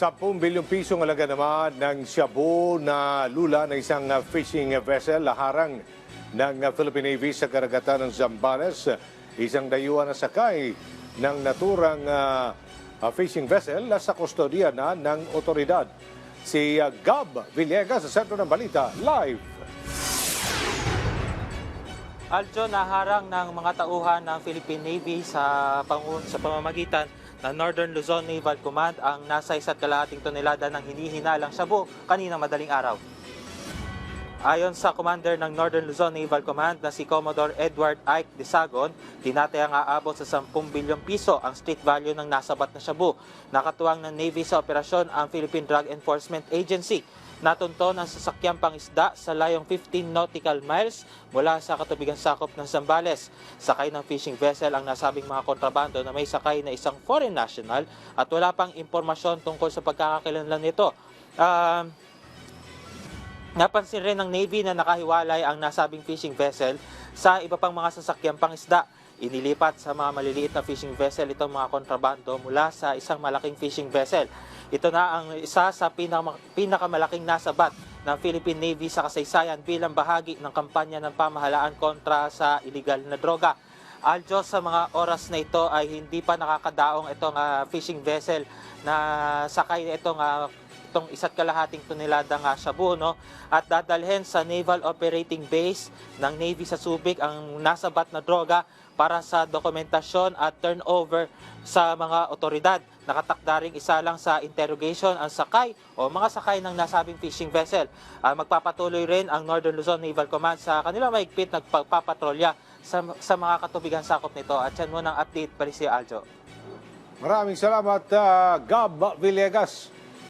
10 bilyong pisong halaga naman ng shabu na lula ng isang fishing vessel laharang ng Philippine Navy sa karagatan ng Zambales. Isang dayuhan na sakay ng naturang fishing vessel sa kustodiya na ng otoridad. Si Gab Villegas sa sentro ng balita, live. Aljo, naharang ng mga tauhan ng Philippine Navy sa pamamagitan ng Northern Luzon Naval Command ang nasa 1.5 tonelada ng hinihinalang shabu kaninang madaling araw. Ayon sa commander ng Northern Luzon Naval Command na si Commodore Edward Ike Disagon, tinatayang aabot sa 10 bilyong piso ang street value ng nasabat na shabu. Nakatuwang ng Navy sa operasyon ang Philippine Drug Enforcement Agency. Natunton ang sasakyang pangisda sa layong 15 nautical miles mula sa katubigan sakop ng Zambales. Sakay ng fishing vessel ang nasabing mga kontrabando na may sakay na isang foreign national at wala pang impormasyon tungkol sa pagkakakilanlan nito. Napansin rin ng Navy na nakahiwalay ang nasabing fishing vessel sa iba pang mga sasakyang pangisda. Inilipat sa mga maliliit na fishing vessel itong mga kontrabando mula sa isang malaking fishing vessel. Ito na ang isa sa pinakamalaking nasabat ng Philippine Navy sa kasaysayan bilang bahagi ng kampanya ng pamahalaan kontra sa illegal na droga. Aljo, sa mga oras na ito ay hindi pa nakakadaong itong fishing vessel na sakay itong 1.5 toneladang shabu, no? At dadalhin sa Naval Operating Base ng Navy sa Subic ang nasabat na droga para sa dokumentasyon at turnover sa mga otoridad. Nakatakda ring isa lang sa interrogation ang sakay o mga sakay ng nasabing fishing vessel. Magpapatuloy rin ang Northern Luzon Naval Command sa kanilang mahigpit na pagpapatrolya sa mga katubigan sakop nito. At yan muna ang update, Parisio Aljo. Maraming salamat, Gab Villegas.